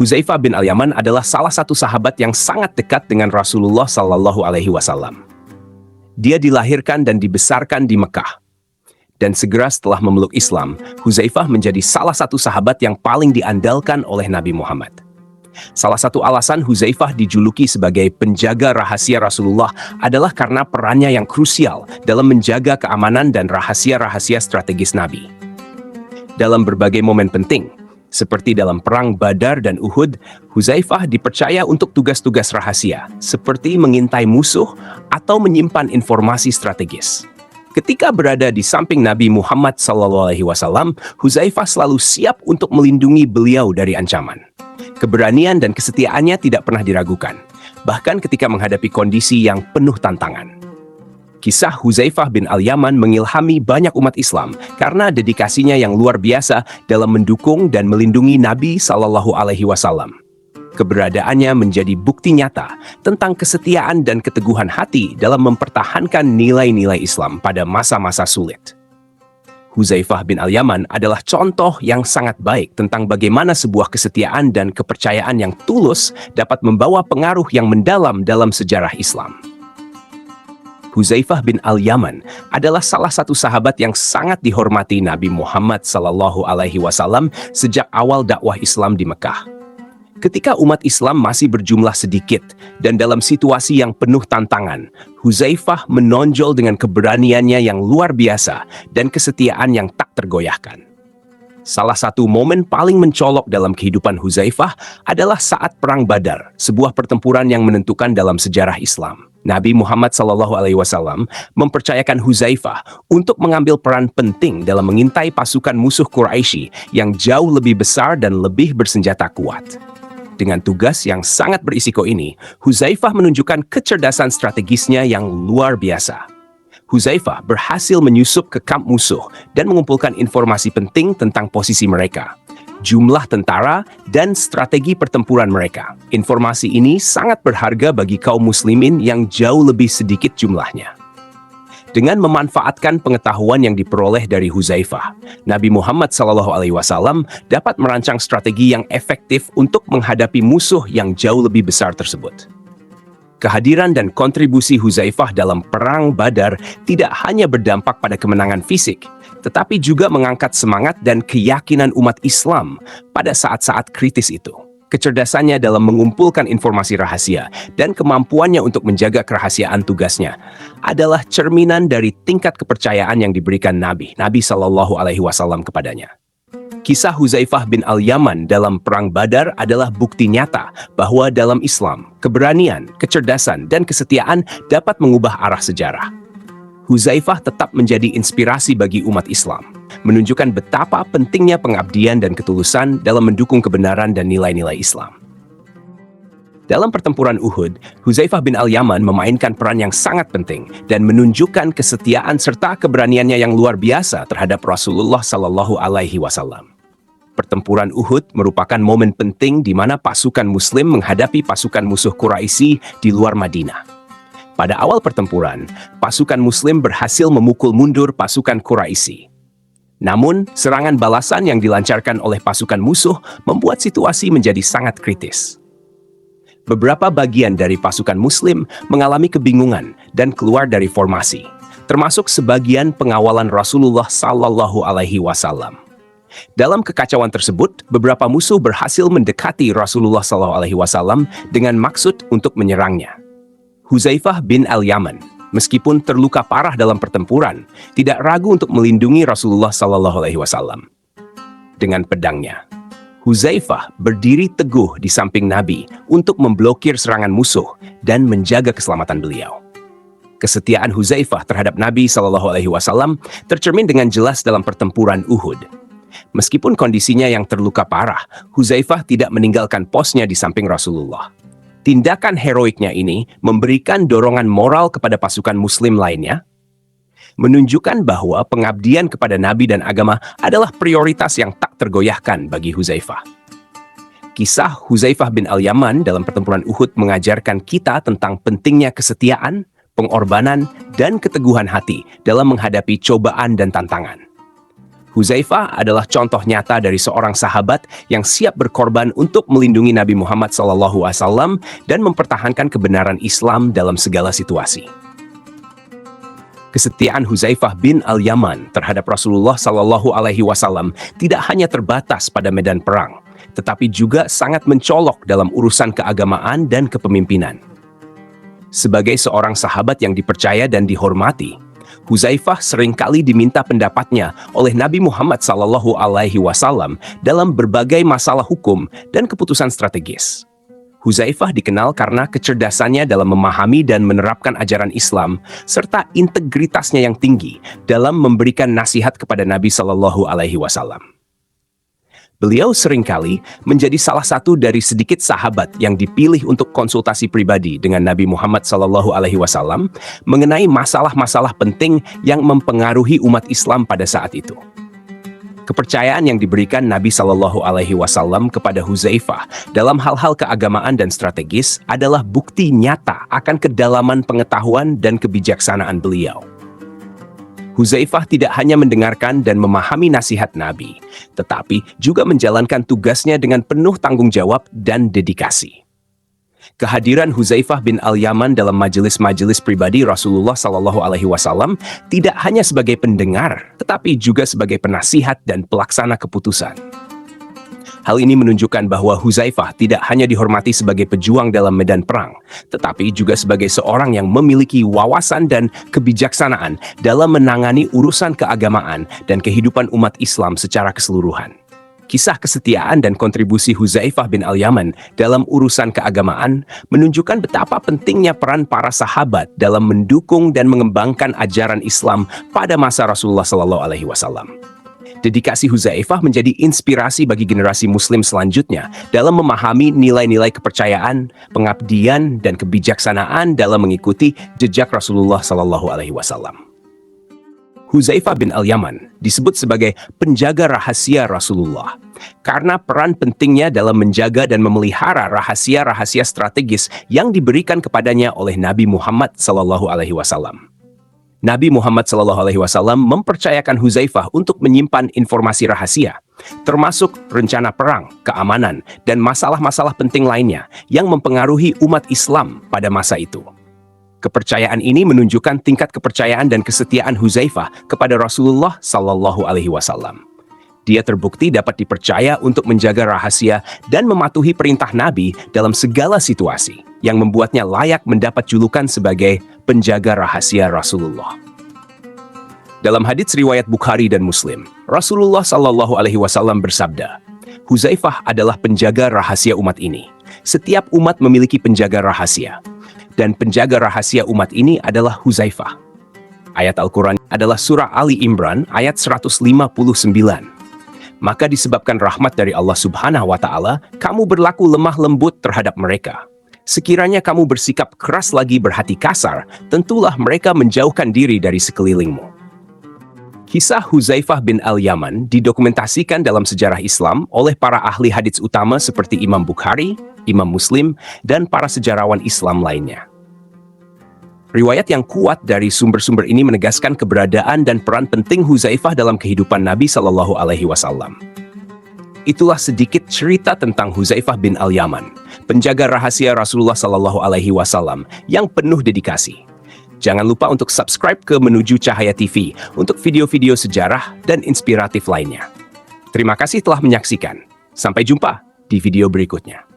Hudzaifah bin Al-Yaman adalah salah satu sahabat yang sangat dekat dengan Rasulullah Sallallahu Alaihi Wasallam. Dia dilahirkan dan dibesarkan di Mekah. Dan segera setelah memeluk Islam, Hudzaifah menjadi salah satu sahabat yang paling diandalkan oleh Nabi Muhammad. Salah satu alasan Hudzaifah dijuluki sebagai penjaga rahasia Rasulullah adalah karena perannya yang krusial dalam menjaga keamanan dan rahasia-rahasia strategis Nabi. Dalam berbagai momen penting, seperti dalam perang Badar dan Uhud, Hudzaifah dipercaya untuk tugas-tugas rahasia, seperti mengintai musuh atau menyimpan informasi strategis. Ketika berada di samping Nabi Muhammad SAW, Hudzaifah selalu siap untuk melindungi beliau dari ancaman. Keberanian dan kesetiaannya tidak pernah diragukan, bahkan ketika menghadapi kondisi yang penuh tantangan. Kisah Hudzaifah bin Al-Yaman mengilhami banyak umat Islam karena dedikasinya yang luar biasa dalam mendukung dan melindungi Nabi SAW. Keberadaannya menjadi bukti nyata tentang kesetiaan dan keteguhan hati dalam mempertahankan nilai-nilai Islam pada masa-masa sulit. Hudzaifah bin Al-Yaman adalah contoh yang sangat baik tentang bagaimana sebuah kesetiaan dan kepercayaan yang tulus dapat membawa pengaruh yang mendalam dalam sejarah Islam. Hudzaifah bin Al-Yaman adalah salah satu sahabat yang sangat dihormati Nabi Muhammad SAW sejak awal dakwah Islam di Mekah. Ketika umat Islam masih berjumlah sedikit dan dalam situasi yang penuh tantangan, Hudzaifah menonjol dengan keberaniannya yang luar biasa dan kesetiaan yang tak tergoyahkan. Salah satu momen paling mencolok dalam kehidupan Hudzaifah adalah saat Perang Badar, sebuah pertempuran yang menentukan dalam sejarah Islam. Nabi Muhammad SAW mempercayakan Hudzaifah untuk mengambil peran penting dalam mengintai pasukan musuh Quraisy yang jauh lebih besar dan lebih bersenjata kuat. Dengan tugas yang sangat berisiko ini, Hudzaifah menunjukkan kecerdasan strategisnya yang luar biasa. Hudzaifah berhasil menyusup ke kamp musuh dan mengumpulkan informasi penting tentang posisi mereka, jumlah tentara, dan strategi pertempuran mereka. Informasi ini sangat berharga bagi kaum muslimin yang jauh lebih sedikit jumlahnya. Dengan memanfaatkan pengetahuan yang diperoleh dari Hudzaifah, Nabi Muhammad SAW dapat merancang strategi yang efektif untuk menghadapi musuh yang jauh lebih besar tersebut. Kehadiran dan kontribusi Hudzaifah dalam Perang Badar tidak hanya berdampak pada kemenangan fisik, tetapi juga mengangkat semangat dan keyakinan umat Islam pada saat-saat kritis itu. Kecerdasannya dalam mengumpulkan informasi rahasia dan kemampuannya untuk menjaga kerahasiaan tugasnya adalah cerminan dari tingkat kepercayaan yang diberikan Nabi SAW kepadanya. Kisah Hudzaifah bin Al-Yaman dalam Perang Badar adalah bukti nyata bahwa dalam Islam, keberanian, kecerdasan, dan kesetiaan dapat mengubah arah sejarah. Hudzaifah tetap menjadi inspirasi bagi umat Islam, menunjukkan betapa pentingnya pengabdian dan ketulusan dalam mendukung kebenaran dan nilai-nilai Islam. Dalam pertempuran Uhud, Hudzaifah bin Al-Yaman memainkan peran yang sangat penting dan menunjukkan kesetiaan serta keberaniannya yang luar biasa terhadap Rasulullah SAW. Pertempuran Uhud merupakan momen penting di mana pasukan Muslim menghadapi pasukan musuh Quraisy di luar Madinah. Pada awal pertempuran, pasukan Muslim berhasil memukul mundur pasukan Quraisy. Namun, serangan balasan yang dilancarkan oleh pasukan musuh membuat situasi menjadi sangat kritis. Beberapa bagian dari pasukan Muslim mengalami kebingungan dan keluar dari formasi, termasuk sebagian pengawalan Rasulullah SAW. Dalam kekacauan tersebut, beberapa musuh berhasil mendekati Rasulullah SAW dengan maksud untuk menyerangnya. Hudzaifah bin Al-Yaman, meskipun terluka parah dalam pertempuran, tidak ragu untuk melindungi Rasulullah SAW. Dengan pedangnya, Hudzaifah berdiri teguh di samping Nabi untuk memblokir serangan musuh dan menjaga keselamatan beliau. Kesetiaan Hudzaifah terhadap Nabi SAW tercermin dengan jelas dalam pertempuran Uhud. Meskipun kondisinya yang terluka parah, Hudzaifah tidak meninggalkan posnya di samping Rasulullah. Tindakan heroiknya ini memberikan dorongan moral kepada pasukan Muslim lainnya, menunjukkan bahwa pengabdian kepada Nabi dan agama adalah prioritas yang tak tergoyahkan bagi Hudzaifah. Kisah Hudzaifah bin Al-Yaman dalam pertempuran Uhud mengajarkan kita tentang pentingnya kesetiaan, pengorbanan, dan keteguhan hati dalam menghadapi cobaan dan tantangan. Huzaifah adalah contoh nyata dari seorang sahabat yang siap berkorban untuk melindungi Nabi Muhammad SAW dan mempertahankan kebenaran Islam dalam segala situasi. Kesetiaan Huzaifah bin Al-Yaman terhadap Rasulullah SAW tidak hanya terbatas pada medan perang, tetapi juga sangat mencolok dalam urusan keagamaan dan kepemimpinan. Sebagai seorang sahabat yang dipercaya dan dihormati, Huzaifah seringkali diminta pendapatnya oleh Nabi Muhammad SAW dalam berbagai masalah hukum dan keputusan strategis. Huzaifah dikenal karena kecerdasannya dalam memahami dan menerapkan ajaran Islam, serta integritasnya yang tinggi dalam memberikan nasihat kepada Nabi SAW. Beliau seringkali menjadi salah satu dari sedikit sahabat yang dipilih untuk konsultasi pribadi dengan Nabi Muhammad SAW mengenai masalah-masalah penting yang mempengaruhi umat Islam pada saat itu. Kepercayaan yang diberikan Nabi SAW kepada Huzaifah dalam hal-hal keagamaan dan strategis adalah bukti nyata akan kedalaman pengetahuan dan kebijaksanaan beliau. Huzaifah tidak hanya mendengarkan dan memahami nasihat Nabi, tetapi juga menjalankan tugasnya dengan penuh tanggung jawab dan dedikasi. Kehadiran Huzaifah bin Al-Yaman dalam majelis-majelis pribadi Rasulullah SAW tidak hanya sebagai pendengar, tetapi juga sebagai penasihat dan pelaksana keputusan. Hal ini menunjukkan bahwa Huzaifah tidak hanya dihormati sebagai pejuang dalam medan perang, tetapi juga sebagai seorang yang memiliki wawasan dan kebijaksanaan dalam menangani urusan keagamaan dan kehidupan umat Islam secara keseluruhan. Kisah kesetiaan dan kontribusi Huzaifah bin Al-Yaman dalam urusan keagamaan menunjukkan betapa pentingnya peran para sahabat dalam mendukung dan mengembangkan ajaran Islam pada masa Rasulullah SAW. Dedikasi Huzaifah menjadi inspirasi bagi generasi Muslim selanjutnya dalam memahami nilai-nilai kepercayaan, pengabdian, dan kebijaksanaan dalam mengikuti jejak Rasulullah SAW. Huzaifah bin Al-Yaman disebut sebagai penjaga rahasia Rasulullah karena peran pentingnya dalam menjaga dan memelihara rahasia-rahasia strategis yang diberikan kepadanya oleh Nabi Muhammad SAW. Nabi Muhammad SAW mempercayakan Huzaifah untuk menyimpan informasi rahasia, termasuk rencana perang, keamanan, dan masalah-masalah penting lainnya yang mempengaruhi umat Islam pada masa itu. Kepercayaan ini menunjukkan tingkat kepercayaan dan kesetiaan Huzaifah kepada Rasulullah SAW. Dia terbukti dapat dipercaya untuk menjaga rahasia dan mematuhi perintah Nabi dalam segala situasi, yang membuatnya layak mendapat julukan sebagai penjaga rahasia Rasulullah. Dalam hadits riwayat Bukhari dan Muslim, Rasulullah SAW bersabda, Huzaifah adalah penjaga rahasia umat ini. Setiap umat memiliki penjaga rahasia, dan penjaga rahasia umat ini adalah Huzaifah. Ayat Al-Quran adalah surah Ali Imran ayat 159. Maka disebabkan rahmat dari Allah Subhanahu wa Ta'ala, kamu berlaku lemah lembut terhadap mereka. Sekiranya kamu bersikap keras lagi berhati kasar, tentulah mereka menjauhkan diri dari sekelilingmu. Kisah Huzaifah bin Al-Yaman didokumentasikan dalam sejarah Islam oleh para ahli hadits utama seperti Imam Bukhari, Imam Muslim, dan para sejarawan Islam lainnya. Riwayat yang kuat dari sumber-sumber ini menegaskan keberadaan dan peran penting Huzaifah dalam kehidupan Nabi SAW. Itulah sedikit cerita tentang Huzaifah bin Al-Yaman, penjaga rahasia Rasulullah SAW yang penuh dedikasi. Jangan lupa untuk subscribe ke Menuju Cahaya TV untuk video-video sejarah dan inspiratif lainnya. Terima kasih telah menyaksikan. Sampai jumpa di video berikutnya.